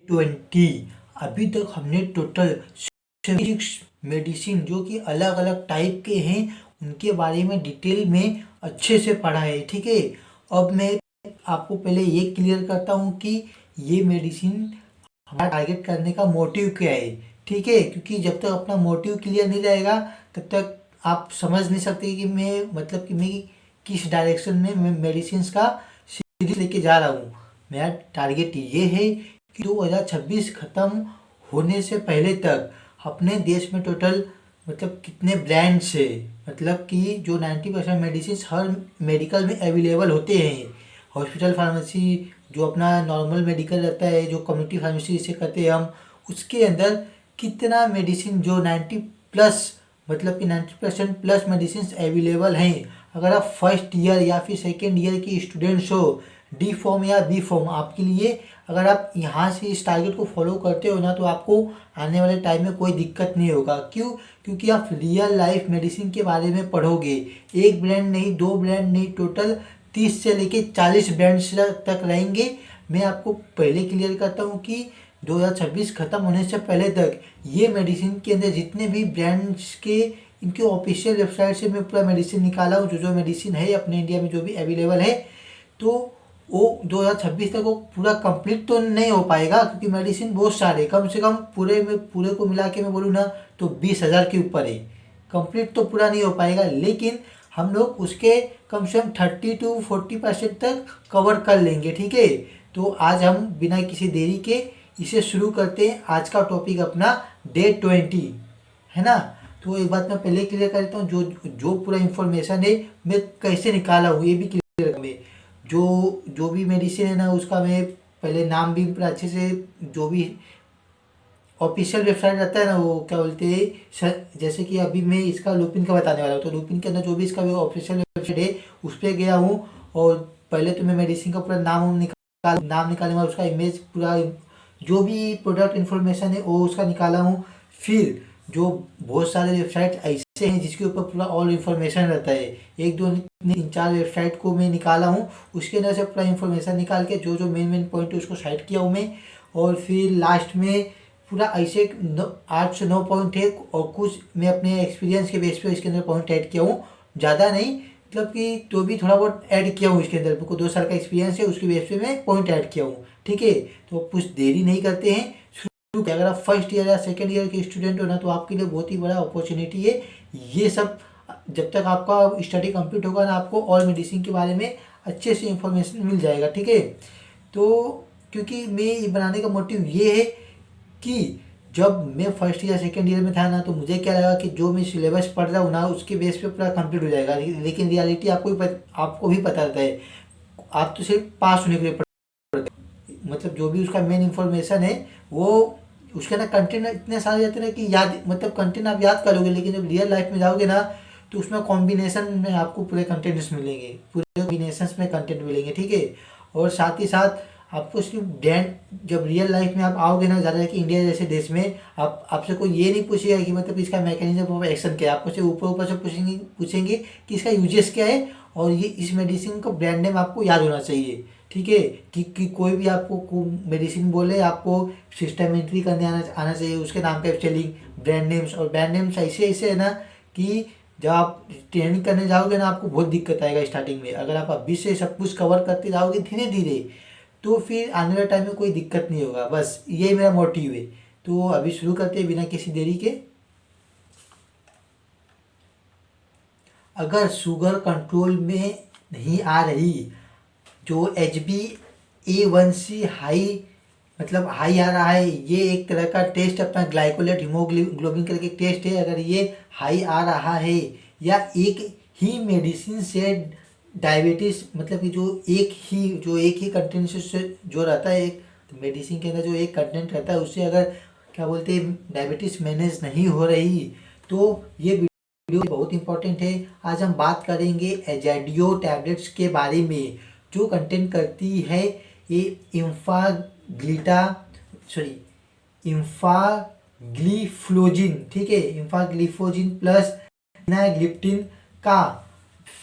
20। अभी तक हमने टोटल 6 मेडिसिन जो कि अलग अलग टाइप के हैं उनके बारे में डिटेल में अच्छे से पढ़ा है। ठीक है, अब मैं आपको पहले ये क्लियर करता हूँ कि ये मेडिसिन हमारा टारगेट करने का मोटिव क्या है। ठीक है, क्योंकि जब तक अपना मोटिव क्लियर नहीं रहेगा तब तक आप समझ नहीं सकते कि मैं किस डायरेक्शन में मैं मेडिसिन का सीरीज लेके जा रहा हूँ। मेरा टारगेट ये है कि 2026 ख़त्म होने से पहले तक अपने देश में टोटल कितने ब्रांड्स है, कि जो 90% मेडिसिन हर मेडिकल में अवेलेबल होते हैं। हॉस्पिटल फार्मेसी जो अपना नॉर्मल मेडिकल रहता है, जो कम्युनिटी फार्मेसी जिसे कहते हैं हम, उसके अंदर कितना मेडिसिन जो 90% प्लस मेडिसिन अवेलेबल हैं। अगर आप फर्स्ट ईयर या फिर सेकेंड ईयर की स्टूडेंट्स हो, डी फॉर्म या बी फॉर्म, आपके लिए अगर आप यहाँ से इस टारगेट को फॉलो करते हो ना तो आपको आने वाले टाइम में कोई दिक्कत नहीं होगा। क्यों? क्योंकि आप रियल लाइफ मेडिसिन के बारे में पढ़ोगे। एक ब्रांड नहीं, दो ब्रांड नहीं, टोटल 30 से लेके 40 ब्रांड्स तक रहेंगे। मैं आपको पहले क्लियर करता हूँ कि 2026 ख़त्म होने से पहले तक ये मेडिसिन के अंदर जितने भी ब्रांड्स के इनके ऑफिशियल वेबसाइट से मैं पूरा मेडिसिन निकाला हूँ, जो मेडिसिन है अपने इंडिया में जो भी अवेलेबल है, तो वो 2026 तक वो पूरा कंप्लीट तो नहीं हो पाएगा क्योंकि मेडिसिन बहुत सारे, कम से कम पूरे को मिला के मैं बोलूँ ना तो 20,000 के ऊपर है। कंप्लीट तो पूरा नहीं हो पाएगा, लेकिन हम लोग उसके कम से कम 30 to 40% तक कवर कर लेंगे। ठीक है, तो आज हम बिना किसी देरी के इसे शुरू करते हैं। आज का टॉपिक अपना डे 20 है ना। तो एक बात मैं पहले क्लियर करता हूँ, जो पूरा इन्फॉर्मेशन है मैं कैसे निकाला हूँ ये भी क्लियर करूँ। जो भी मेडिसिन है ना उसका मैं पहले नाम भी पूरा अच्छे से, जो भी ऑफिशियल वेबसाइट रहता है ना वो क्या बोलते हैं, जैसे कि अभी मैं इसका लुपिन का बताने वाला हूँ, तो लुपिन के अंदर जो भी इसका ऑफिशियल वेबसाइट है उस पर गया हूँ और पहले तो मैं मेडिसिन का पूरा नाम निकालने वाला, उसका इमेज पूरा जो भी प्रोडक्ट इन्फॉर्मेशन है वो उसका निकाला हूँ। फिर जो बहुत सारे वेबसाइट ऐसे हैं जिसके ऊपर पूरा ऑल इन्फॉर्मेशन रहता है, 1 2 3 4 वेबसाइट को मैं निकाला हूँ। उसके अंदर से पूरा इन्फॉर्मेशन निकाल के जो मेन पॉइंट है उसको साइड किया हूँ मैं, और फिर लास्ट में पूरा ऐसे 8 से 9 पॉइंट है और कुछ मैं अपने एक्सपीरियंस के बेस पे इसके अंदर पॉइंट ऐड किया हूँ। ज़्यादा नहीं, कि तो भी थोड़ा बहुत ऐड किया हूँ इसके अंदर, मेरे को 2 साल का एक्सपीरियंस है उसके बेस पे मैं पॉइंट ऐड किया हूँ। ठीक है, तो कुछ देरी नहीं करते हैं, शुरू। अगर आप फर्स्ट ईयर या सेकेंड ईयर के स्टूडेंट हो ना तो आपके लिए बहुत ही बड़ा अपॉर्चुनिटी है ये सब। जब तक आपका स्टडी कंप्लीट होगा ना आपको ऑल मेडिसिन के बारे में अच्छे से इंफॉर्मेशन मिल जाएगा। ठीक है, तो क्योंकि मैं बनाने का मोटिव ये है कि जब मैं फर्स्ट ईयर सेकेंड ईयर में था ना तो मुझे क्या लगा कि जो मैं सिलेबस पढ़ रहा हूँ ना उसके बेस पे पूरा कंप्लीट हो जाएगा, लेकिन रियलिटी आपको भी पता रहता है। आप तो सिर्फ पास होने के लिए जो भी उसका मेन इंफॉर्मेशन है वो उसके अंदर कंटेंट इतने सारे रहते हैं कि याद, कंटेंट आप याद करोगे, लेकिन जब रियल लाइफ में जाओगे ना तो उसमें कॉम्बिनेशन में आपको पूरे कंटेंट्स मिलेंगे, पूरे कॉम्बिनेशंस में कंटेंट मिलेंगे। ठीक है, और साथ ही साथ आपको सिर्फ ब्रांड, जब रियल लाइफ में आप आओगे ना, ज़्यादा कि इंडिया जैसे देश में आपसे कोई ये नहीं पूछेगा कि इसका मैकेनिज्म ऑफ एक्शन क्या है। आपको सिर्फ ऊपर से पूछेंगे कि इसका यूजेस क्या है और ये इस मेडिसिन का ब्रांड नेम आपको याद होना चाहिए। ठीक है, कि कोई भी आपको मेडिसिन बोले आपको सिस्टम एंट्री करने आना चाहिए, उसके नाम का स्पेलिंग, ब्रांड नेम्स, और ब्रांड नेम्स ऐसे है ना कि जब आप ट्रेनिंग करने जाओगे ना आपको बहुत दिक्कत आएगा स्टार्टिंग में। अगर आप अभी से सब कुछ कवर करते जाओगे धीरे धीरे तो फिर आने वाले टाइम में कोई दिक्कत नहीं होगा। बस ये मेरा मोटिव है। तो अभी शुरू करते हैं बिना किसी देरी के। अगर शुगर कंट्रोल में नहीं आ रही, जो HbA1c हाई आ रहा है, ये एक तरह का टेस्ट अपना ग्लाइकोलेट हीमोग्लोबिन करके टेस्ट है। अगर ये हाई आ रहा है या एक ही मेडिसिन से डायबिटीज़, कि जो एक ही कंटेंट से जो रहता है, एक मेडिसिन के अंदर जो एक कंटेंट रहता है उससे अगर क्या बोलते हैं डायबिटीज़ मैनेज नहीं हो रही तो ये वीडियो बहुत इंपॉर्टेंट है। आज हम बात करेंगे एजाडियो टैबलेट्स के बारे में, जो कंटेंट करती है ये इम्फाग्लिफ्लोजिन। ठीक है, इम्फाग्लिफ्लोजिन प्लस ग्लिप्टिन का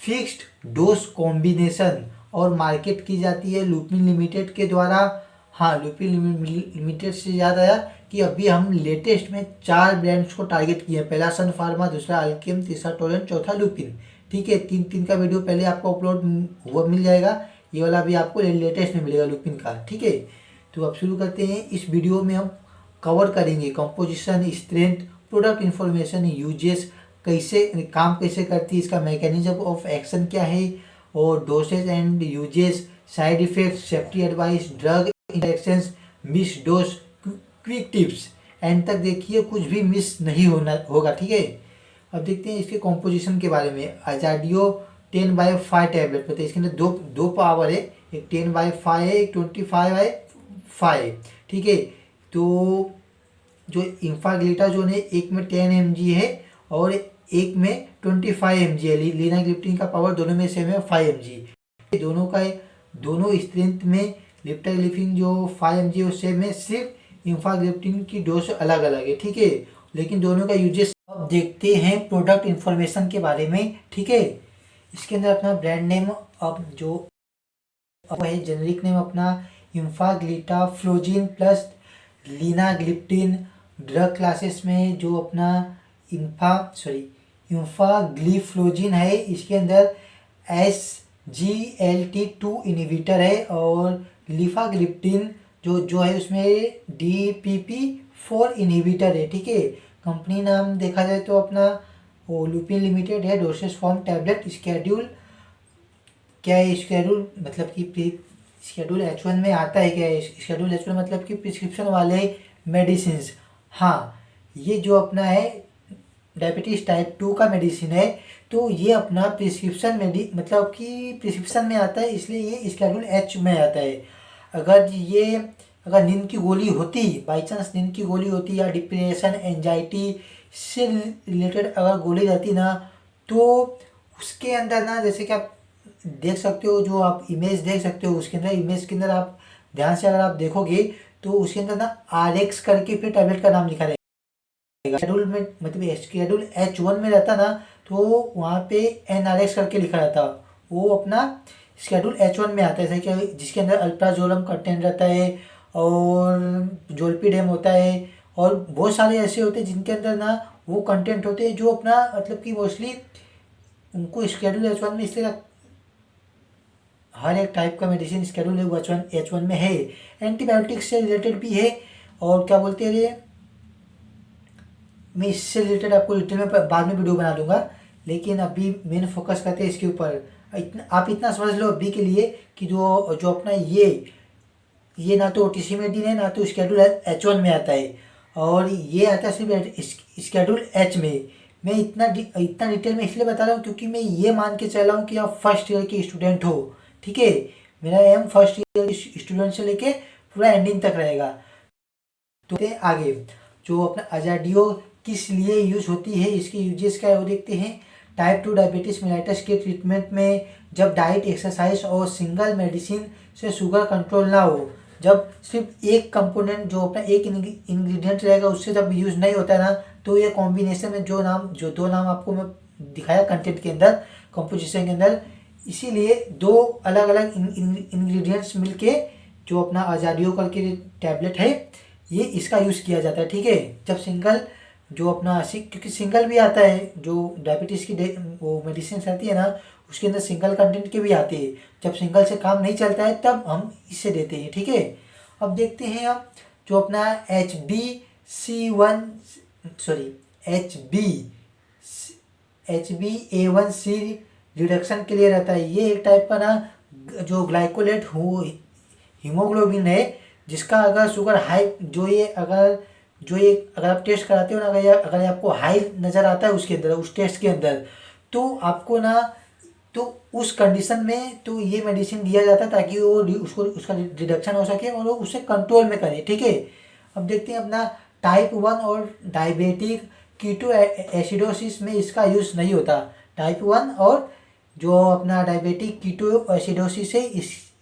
फिक्स्ड डोज कॉम्बिनेशन, और मार्केट की जाती है लुपिन लिमिटेड के द्वारा। हाँ, लुपिन लिमिटेड से याद आया कि अभी हम लेटेस्ट में 4 ब्रांड्स को टारगेट किए हैं। पहला सन फार्मा, दूसरा अल्केम, तीसरा टोरेंट, चौथा लुपिन। ठीक है, तीन तीन का वीडियो पहले आपको अपलोड हुआ मिल जाएगा, ये वाला भी आपको लेटेस्ट में मिलेगा लुपिन का। ठीक है, तो अब शुरू करते हैं। इस वीडियो में हम कवर करेंगे composition, strength, product information, uses, कैसे काम कैसे करती है, इसका मैकेनिज्म ऑफ एक्शन क्या है, और dosage and uses, side effects, safety advice, drug interactions, miss dose, quick tips. And तक देखिए, कुछ भी मिस नहीं होगा। ठीक है, अब देखते हैं इसके कॉम्पोजिशन के बारे में। अजाडियो 10/5 टैबलेट, मतलब इसके अंदर दो पावर है, एक 10/5 है, एक 25/5। ठीक है, तो जो इंफाग्लिटाजोन है, एक में 10 mg है और एक में 25 mg है। लीनाग्लिप्टिन का पावर दोनों में सेम है, 5 mg। दोनों स्ट्रेंथ में लिप्टाग्लिपिन जो 5 mg है सेम है, सिर्फ इंफाग्लिप्टिन की डोज अलग अलग है। ठीक है, लेकिन दोनों का यूजेस। अब देखते हैं प्रोडक्ट इन्फॉर्मेशन के बारे में। ठीक है, इसके अंदर अपना ब्रांड नेम अब जो है, जेनरिक नेम अपना इंफाग्लिटाफ्लोजिन प्लस लीनाग्लिप्टिन। ड्रग क्लासेस में जो अपना इंफाग्लिफ्लोजिन है, इसके अंदर SGLT2 इनिबिटर है, और लिफाग्लिप्टिन जो है उसमें DPP4 इनिबिटर है। ठीक है, कंपनी नाम देखा जाए तो अपना वो लुपिन लिमिटेड है। Dosage form tablet. स्केड्यूल क्या है, स्केड्यूल मतलब कि स्केड्यूल H1 में आता है क्या है, स्केड्यूल H1 मतलब कि प्रिस्क्रिप्शन वाले मेडिसिन। हाँ, ये जो अपना है डायबिटीज टाइप 2 का मेडिसिन है, तो ये अपना प्रिस्क्रिप्शन मतलब कि प्रिस्क्रिप्शन में आता है, इसलिए ये स्केड्यूल H में आता है। अगर नींद की गोली होती, बाई चांस नींद की गोली होती, या डिप्रेशन, एंजाइटी से रिलेटेड अगर गोली रहती ना, तो उसके अंदर ना, जैसे कि आप देख सकते हो, जो आप इमेज देख सकते हो, उसके अंदर इमेज के अंदर आप ध्यान से अगर आप देखोगे तो उसके अंदर ना RX करके फिर टैबलेट का नाम लिखा रहेगा। शेड्यूल में मतलब शेड्यूल H1 में रहता ना, तो वहाँ पे NRX करके लिखा रहता, वो अपना शेड्यूल H1 में आता है, जैसे कि जिसके अंदर अल्प्राजोलम कंटेंट रहता है और जोल्पिडेम होता है, और बहुत सारे ऐसे होते हैं जिनके अंदर ना वो कंटेंट होते हैं जो अपना मतलब कि मोस्टली उनको शेड्यूल H1 में, इसलिए हर एक टाइप का मेडिसिन शेड्यूल H1 में है। एंटीबायोटिक्स से रिलेटेड भी है, और क्या बोलते हैं, मैं इससे रिलेटेड आपको डिटेल में बाद में वीडियो बना दूंगा, लेकिन अभी मेन फोकस करते हैं इसके ऊपर। आप इतना समझ लो अभी के लिए कि जो अपना ये ना तो OTC मेडिसिन है, ना तो शेड्यूल H1 में आता है, और ये आता है सिर्फ शेड्यूल H में। मैं इतना डिटेल में इसलिए बता रहा हूँ क्योंकि मैं ये मान के चल रहा हूँ कि आप फर्स्ट ईयर के स्टूडेंट हो। ठीक है, मेरा एम फर्स्ट ईयर स्टूडेंट से लेके पूरा एंडिंग तक रहेगा। तो आगे जो अपना अजाडियो किस लिए यूज होती है, इसके यूजेस क्या है वो देखते हैं। टाइप 2 डायबिटीज मेलाइटस के ट्रीटमेंट में, जब डाइट, एक्सरसाइज और सिंगल मेडिसिन से शुगर कंट्रोल ना हो, जब सिर्फ एक कंपोनेंट जो अपना एक इंग्रेडिएंट रहेगा उससे जब यूज नहीं होता है ना, तो ये कॉम्बिनेशन में जो दो नाम आपको मैं दिखाया कंटेंट के अंदर, कंपोजिशन के अंदर, इसीलिए दो अलग अलग इंग्रेडिएंट्स मिलके जो अपना अजाडियो करके टैबलेट है, ये इसका यूज़ किया जाता है। ठीक है, जब सिंगल जो अपना क्योंकि सिंगल भी आता है, जो डायबिटीज़ की वो मेडिसिन रहती है ना, उसके अंदर सिंगल कंटेंट के भी आते हैं। जब सिंगल से काम नहीं चलता है तब हम इससे देते हैं। ठीक है, अब देखते हैं हम जो अपना HbA1c रिडक्शन के लिए रहता है। ये एक टाइप का ना जो ग्लाइकोलेट हीमोग्लोबिन है, जिसका अगर शुगर हाई अगर आप टेस्ट कराते हो ना, अगर आपको हाई नज़र आता है उसके अंदर, उस टेस्ट के अंदर, तो आपको ना, तो उस कंडीशन में तो ये मेडिसिन दिया जाता है ताकि वो उसका रिडक्शन हो सके और वो उसे कंट्रोल में करे। ठीक है, अब देखते हैं अपना टाइप 1 और डायबिटिक कीटो एसिडोसिस में इसका यूज़ नहीं होता। टाइप 1 और जो अपना डायबिटिक कीटो एसिडोसिस है,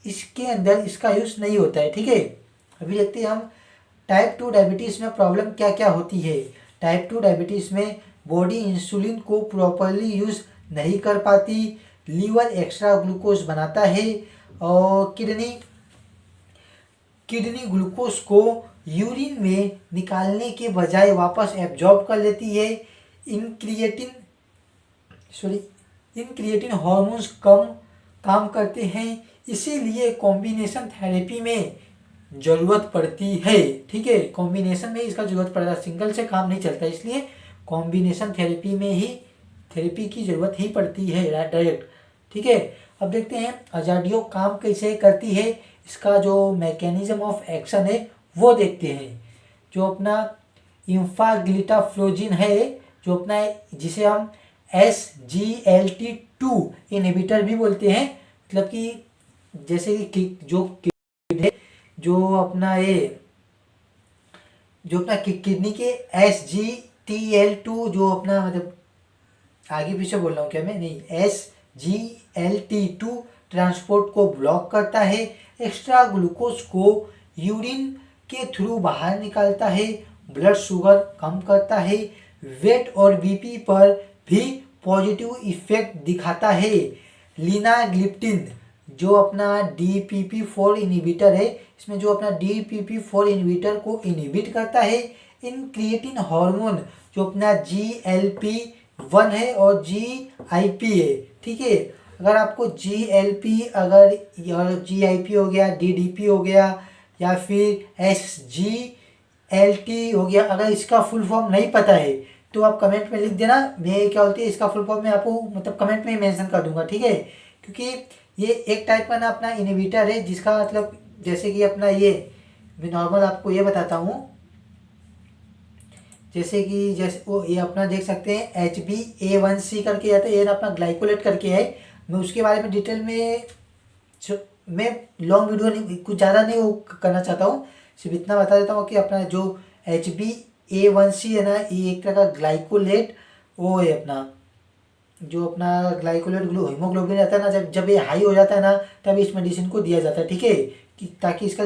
इसके अंदर इसका यूज़ नहीं होता है। ठीक है, अभी देखते हैं हम टाइप 2 डायबिटीज़ में प्रॉब्लम क्या क्या होती है। टाइप 2 डायबिटीज़ में बॉडी इंसुलिन को प्रॉपरली यूज़ नहीं कर पाती, लीवर एक्स्ट्रा ग्लूकोज बनाता है, और किडनी किडनी ग्लूकोज को यूरिन में निकालने के बजाय वापस एब्जॉर्ब कर लेती है। इनक्रिएटिन हार्मोन्स कम काम करते हैं, इसीलिए कॉम्बिनेशन थेरेपी में ज़रूरत पड़ती है। ठीक है, कॉम्बिनेशन में इसका ज़रूरत पड़ता है, सिंगल से काम नहीं चलता, इसलिए कॉम्बिनेशन थेरेपी में ही थेरेपी की ज़रूरत ही पड़ती है डायरेक्ट। ठीक है, अब देखते हैं अजाडियो काम कैसे करती है, इसका जो मैकेनिज्म ऑफ एक्शन है वो देखते हैं। जो अपना इम्फाग्लिटाफ्लोजिन है, जो अपना जिसे हम SGLT2 इनहिबिटर भी बोलते हैं, मतलब कि जैसे कि जो अपना किडनी के SGTL2 जो अपना मतलब आगे पीछे बोल रहा हूँ क्या मैं, नहीं, SGLT2 ट्रांसपोर्ट को ब्लॉक करता है, एक्स्ट्रा ग्लूकोज को यूरिन के थ्रू बाहर निकालता है, ब्लड शुगर कम करता है, वेट और बीपी पर भी पॉजिटिव इफेक्ट दिखाता है। लिनाग्लिप्टिन जो अपना DPP4 इनहिबिटर है, इसमें जो अपना DPP4 इनहिबिटर को इनहिबिट करता है। इनक्रिएटिन हार्मोन जो अपना GLP-1 है और GIP है। ठीक है, अगर आपको GLP अगर GIP हो गया, DDP हो गया या फिर SGLT हो गया, अगर इसका फुल फॉर्म नहीं पता है तो आप कमेंट में लिख देना, मैं क्या बोलते हैं इसका फुल फॉर्म मैं आपको मतलब कमेंट में ही मेंशन कर दूंगा। ठीक है, क्योंकि ये एक टाइप का ना अपना इनहिबिटर है, जिसका मतलब जैसे कि अपना ये मैं नॉर्मल आपको ये बताता हूँ, जैसे वो ये अपना देख सकते हैं HbA1c करके आता है, ये ना अपना ग्लाइकोलेट करके है। मैं उसके बारे में डिटेल में मैं लॉन्ग वीडियो नहीं, कुछ ज़्यादा नहीं वो करना चाहता हूँ, सिर्फ इतना बता देता हूँ कि अपना जो HbA1c है ना, ये एक तरह का ग्लाइकोलेट वो है अपना, जो अपना ग्लाइकोलेट हीमोग्लोबिन रहता है ना, जब ये हाई हो जाता है ना तब इस मेडिसिन को दिया जाता है। ठीक है, कि ताकि इसका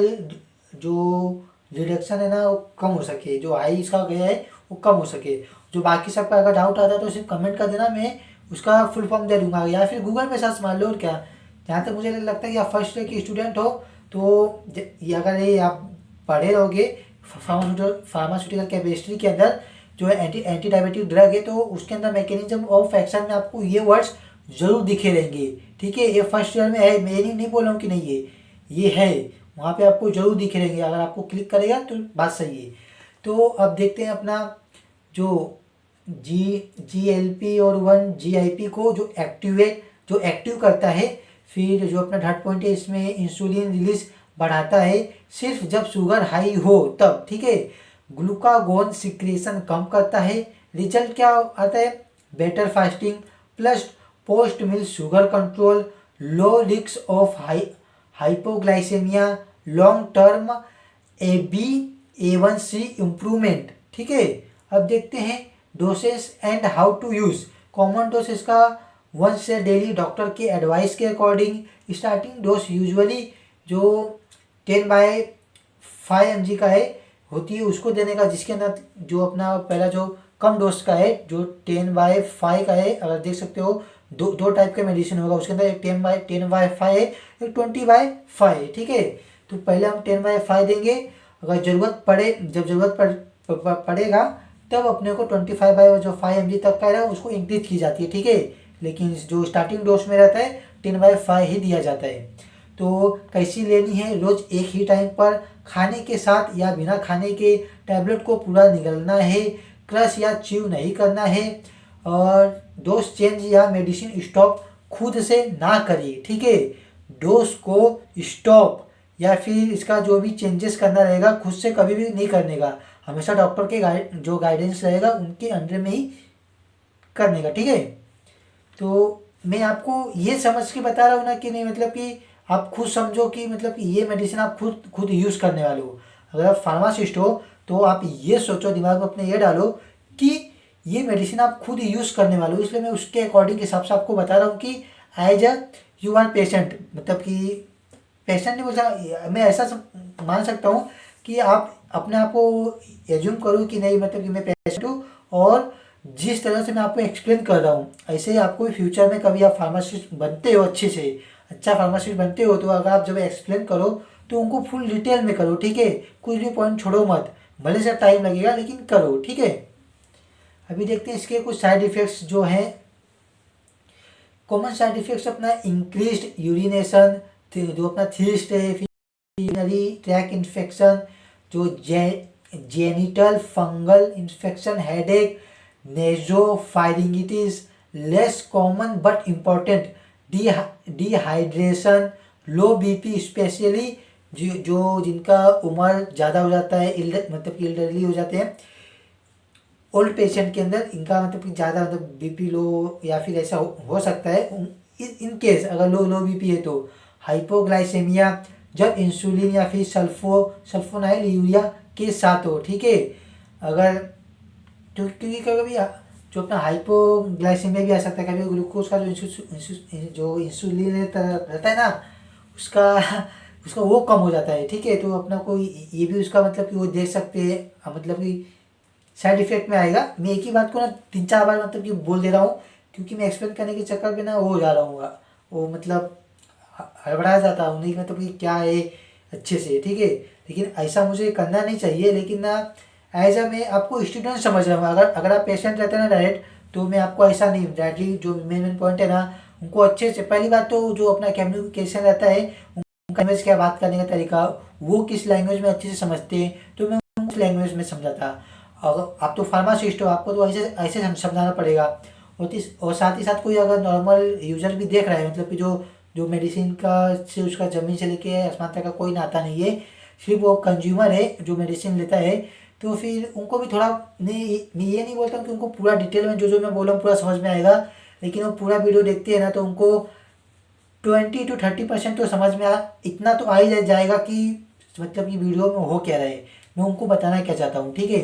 जो रिडक्शन है ना वो कम हो सके, जो हाई इसका गया है वो कम हो सके। जो बाकी सबका अगर डाउट आता है तो सिर्फ कमेंट कर देना, मैं उसका फुल फॉर्म दे दूंगा, या फिर गूगल पे सर्च मार लो। और क्या, जहाँ तक मुझे लगता है कि आप फर्स्ट ईयर की स्टूडेंट हो तो ये अगर ये आप पढ़े रहोगे फार्मास्यूटिकल केमिस्ट्री के अंदर जो एंटी डायबिटिक ड्रग है, तो उसके अंदर मैकेनिज्म ऑफ एक्शन में आपको ये वर्ड्स जरूर दिखे रहेंगे। ठीक है, ये फर्स्ट ईयर में है, मैं नहीं बोल रहा हूँ कि नहीं, ये है, वहाँ पे आपको जरूर दिखे रहेंगे, अगर आपको क्लिक करेगा तो बात सही है। तो अब देखते हैं अपना जो GLP-1 GIP को जो एक्टिव करता है, फिर जो अपना थर्ड पॉइंट है इसमें इंसुलिन रिलीज बढ़ाता है सिर्फ जब शुगर हाई हो तब। ठीक है, ग्लूकागोन सिक्रेशन कम करता है। रिजल्ट क्या आता है, better fasting plus post meal sugar control, low risk of hypoglycaemia, long term HbA1c improvement. ठीक है, अब देखते हैं doses and how to use. Common dose इसका 1 से डेली डॉक्टर के एडवाइस के अकॉर्डिंग। स्टार्टिंग डोज यूजुअली जो 10/5 mg का है होती है उसको देने का, जिसके अंदर जो अपना पहला जो कम डोज का है जो 10/5 का है, अगर देख सकते हो दो टाइप का मेडिसिन होगा उसके अंदर, एक 10/5 है, एक 20/5 है। ठीक है, तो पहले हम 10/5 देंगे, अगर जब ज़रूरत पड़ेगा तब अपने को 25/5 mg तक का है उसको इंक्रीज की जाती है। ठीक है, लेकिन जो स्टार्टिंग डोज में रहता है 10/5 ही दिया जाता है। तो कैसी लेनी है, रोज एक ही टाइम पर खाने के साथ या बिना खाने के टैबलेट को पूरा निगलना है, क्रश या च्यू नहीं करना है, और डोज चेंज या मेडिसिन स्टॉप खुद से ना करिए। ठीक है, डोज को स्टॉप या फिर इसका जो भी चेंजेस करना रहेगा खुद से कभी भी नहीं करने का, हमेशा डॉक्टर के जो गाइडेंस रहेगा उनके अंडर में ही करने का। ठीक है, तो मैं आपको ये समझ के बता रहा हूँ ना कि नहीं, मतलब कि आप खुद समझो कि मतलब कि ये मेडिसिन आप खुद यूज़ करने वाले हो। अगर आप फार्मासिस्ट हो तो आप ये सोचो, दिमाग में अपने ये डालो कि ये मेडिसिन आप खुद यूज़ करने वाले हो, इसलिए मैं उसके अकॉर्डिंग हिसाब से आपको बता रहा हूँ कि as a you are patient, मतलब कि पेशेंट नहीं बोल, मैं ऐसा मान सकता हूँ कि आप अपने आप को एज्यूम करो कि नहीं, मतलब कि मैं पेशेंट हूँ, और जिस तरह से मैं आपको एक्सप्लेन कर रहा हूँ ऐसे ही आपको फ्यूचर में कभी आप फार्मासिस्ट बनते हो, अच्छा फार्मासिस्ट बनते हो, तो अगर आप जब एक्सप्लेन करो तो उनको फुल डिटेल में करो, ठीक है, कुछ भी पॉइंट छोड़ो मत, भले से टाइम लगेगा लेकिन करो, ठीक है। अभी देखते हैं इसके कुछ साइड इफ़ेक्ट्स जो हैं। कॉमन साइड इफ़ेक्ट्स अपना इंक्रीज्ड यूरिनेशन, जो अपना थीस्ट है, यूरिनरी ट्रैक इन्फेक्शन, जो genital fungal infection, headache, nasopharyngitis, less common but important dehydration, low BP, specially जो जिनका उम्र ज़्यादा हो जाता है, मतलब कि एल्डरली हो जाते हैं, ओल्ड पेशेंट के अंदर इनका मतलब कि ज़्यादा मतलब बीपी लो या फिर ऐसा हो सकता है। इन केस अगर लो बीपी है तो हाइपोग्लाइसेमिया, जब इंसुलिन या फिर सल्फोनाइल यूरिया के साथ हो, ठीक है। अगर क्योंकि कभी जो अपना हाइपोग्लाइसेमिया भी आ सकता है, कभी ग्लूकोज का जो इंसुलिन रहता है ना, उसका वो कम हो जाता है, ठीक है। तो अपना कोई ये भी उसका मतलब कि वो देख सकते हैं, मतलब कि साइड इफेक्ट में आएगा। मैं एक ही बात को ना 3-4 बार मतलब कि बोल दे रहा हूँ, क्योंकि मैं एक्सप्लेन करने के चक्कर में ना वो हो जा रहा हूँ, वो मतलब हड़बड़ा जाता हूँ, नहीं मतलब कि क्या है अच्छे से, ठीक है। लेकिन ऐसा मुझे करना नहीं चाहिए, लेकिन ना एज अ मैं आपको स्टूडेंट समझ रहा हूँ। अगर आप पेशेंट रहते हैं ना डायरेक्ट, तो मैं आपको ऐसा नहीं, डायरेक्टली जो मेन पॉइंट है ना, उनको अच्छे से, पहली बात तो जो अपना कम्युनिकेशन रहता है, उनका लैंग्वेज क्या, बात करने का तरीका, वो किस लैंग्वेज में अच्छे से समझते हैं, तो मैं उस लैंग्वेज में समझाता। अगर आप तो फार्मासिस्ट हो, आपको तो ऐसे समझाना पड़ेगा। और साथ ही साथ कोई अगर नॉर्मल यूजर भी देख रहा है, मतलब कि जो मेडिसिन का से उसका ज़मीन से लेके आसमान तक का कोई नाता नहीं है, सिर्फ वो कंज्यूमर है जो मेडिसिन लेता है, तो फिर उनको भी थोड़ा, नहीं मैं ये नहीं बोलता हूँ कि उनको पूरा डिटेल में जो मैं बोला हूँ पूरा समझ में आएगा, लेकिन वो पूरा वीडियो देखते हैं ना, तो उनको 20-30% तो समझ में इतना तो आ ही जाएगा कि मतलब कि वीडियो में हो क्या रहा है, मैं उनको बताना क्या चाहता हूँ, ठीक है।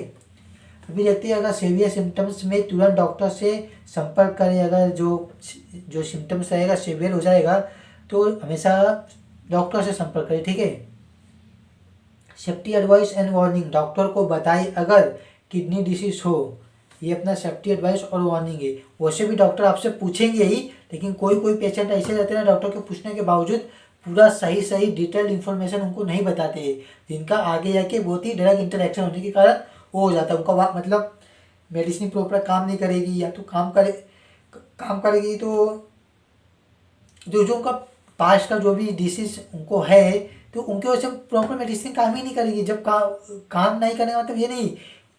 अभी देखते हैं, अगर सीवियर सिम्टम्स में तुरंत डॉक्टर से संपर्क करें। अगर जो सिम्टम्स रहेगा सीवियर हो जाएगा, तो हमेशा डॉक्टर से संपर्क करें, ठीक है। Safety advice and warning, doctor को बताएं अगर किडनी डिसीज हो, ये अपना सेफ्टी एडवाइस और वार्निंग है। वैसे भी डॉक्टर आपसे पूछेंगे ही, लेकिन कोई पेशेंट ऐसे रहते हैं ना, डॉक्टर के पूछने के बावजूद पूरा सही डिटेल इन्फॉर्मेशन उनको नहीं बताते हैं, जिनका आगे जाके बहुत ही डायरेक्ट इंटरेक्शन होने के कारण वो हो जाता है। उनका मतलब मेडिसिन प्रॉपर काम नहीं करेगी, या तो काम करेगी तो जो उनका पास्ट का जो भी डिसीज उनको है, तो उनके वजह से प्रॉपर मेडिसिन काम ही नहीं करेगी। जब काम नहीं करने का मतलब ये नहीं,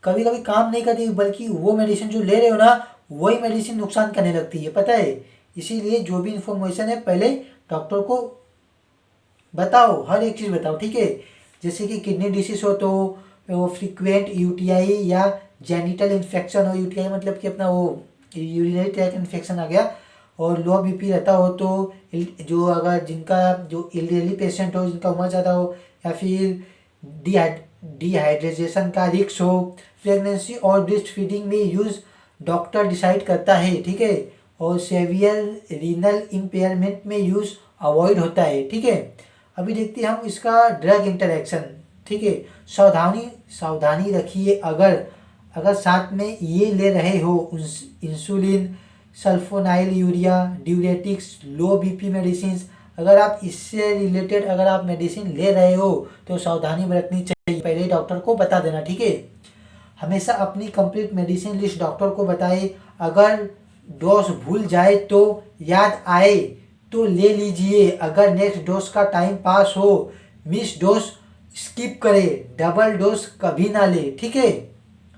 कभी कभी काम नहीं करती, बल्कि वो मेडिसिन जो ले रहे हो ना, वही मेडिसिन नुकसान करने लगती है, पता है। इसीलिए जो भी इंफॉर्मेशन है पहले डॉक्टर को बताओ, हर एक चीज़ बताओ, ठीक है। जैसे कि किडनी डिसीज हो तो वो फ्रीक्वेंट यूटीआई या जेनिटल इन्फेक्शन हो, यूटीआई मतलब कि अपना वो यूरिनरी ट्रैक इन्फेक्शन आ गया, और लो बीपी रहता हो, तो जो अगर जिनका जो एल्डरली पेशेंट हो, जिनका उम्र ज़्यादा हो, या फिर डिहाइड्रेशन का रिस्क हो, प्रेगनेंसी और ब्रेस्ट फीडिंग में यूज़ डॉक्टर डिसाइड करता है, ठीक है। और सेवियर रीनल इम्पेयरमेंट में यूज़ अवॉइड होता है, ठीक है। अभी देखते हैं हम इसका ड्रग इंटरेक्शन, ठीक है। सावधानी रखिए, अगर साथ में ये ले रहे हो insulin, sulphonylurea, diuretics, low BP medicine, अगर आप इससे रिलेटेड अगर आप मेडिसिन ले रहे हो तो सावधानी बरतनी चाहिए, पहले डॉक्टर को बता देना, ठीक है। हमेशा अपनी कंप्लीट मेडिसिन लिस्ट डॉक्टर को बताए। अगर डोज भूल जाए तो याद आए तो ले लीजिए। अगर नेक्स्ट डोज का टाइम पास हो, मिस डोज स्किप करें, डबल डोज कभी ना ले, ठीक है।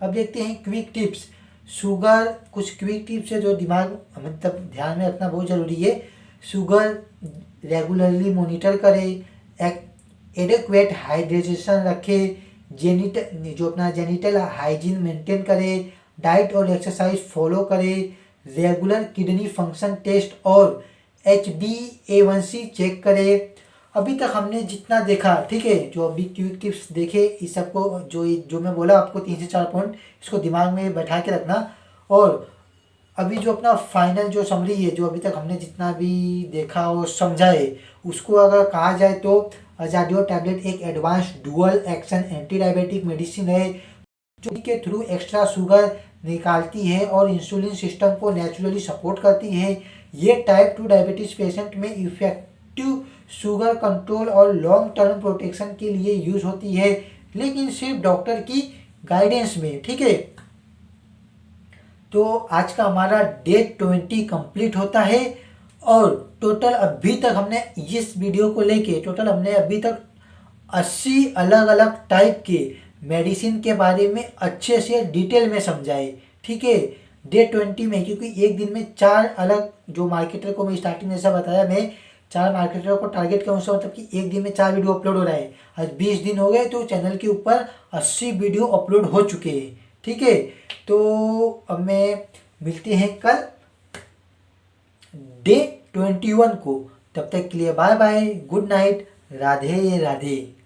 अब देखते हैं क्विक टिप्स। कुछ क्विक टिप्स है जो दिमाग मतलब ध्यान में रखना बहुत ज़रूरी है। शुगर रेगुलरली मॉनिटर करें, एडेक्वेट हाइड्रेशन रखें, जो अपना जेनिटल हाइजीन मेंटेन करें, डाइट और एक्सरसाइज फॉलो करें, रेगुलर किडनी फंक्शन टेस्ट और HbA1c चेक करें। अभी तक हमने जितना देखा, ठीक है, जो अभी क्विक टिप्स देखे, इस सबको जो मैं बोला आपको 3 से 4 पॉइंट, इसको दिमाग में बैठा के रखना। और अभी जो अपना फाइनल जो समरी है, जो अभी तक हमने जितना भी देखा और समझा है, उसको अगर कहा जाए तो अजाडियो टैबलेट एक advance dual action anti diabetic medicine है, जो के थ्रू एक्स्ट्रा शुगर निकालती है और इंसुलिन सिस्टम को नेचुरली सपोर्ट करती है। ये टाइप 2 डायबिटीज़ पेशेंट में इफेक्टिव शुगर कंट्रोल और लॉन्ग टर्म प्रोटेक्शन के लिए यूज होती है, लेकिन सिर्फ डॉक्टर की गाइडेंस में। ठीक है, तो आज का हमारा डे 20 कंप्लीट होता है और टोटल अभी तक हमने इस वीडियो को लेके टोटल हमने अभी तक 80 अलग अलग टाइप के मेडिसिन के बारे में अच्छे से डिटेल में समझाए। ठीक है, डे 20 में, क्योंकि एक दिन में 4 अलग जो मार्केटर को मैं स्टार्टिंग में ऐसा बताया, मैं 4 मार्केटर को टारगेट करूँ, उसका मतलब कि एक दिन में 4 वीडियो अपलोड हो रहा है। आज 20 दिन हो गए तो चैनल के ऊपर 80 वीडियो अपलोड हो चुके हैं। ठीक है, तो अब मैं मिलते हैं कल डे 21 को। तब तक के लिए bye bye, good night, Radhe Radhe.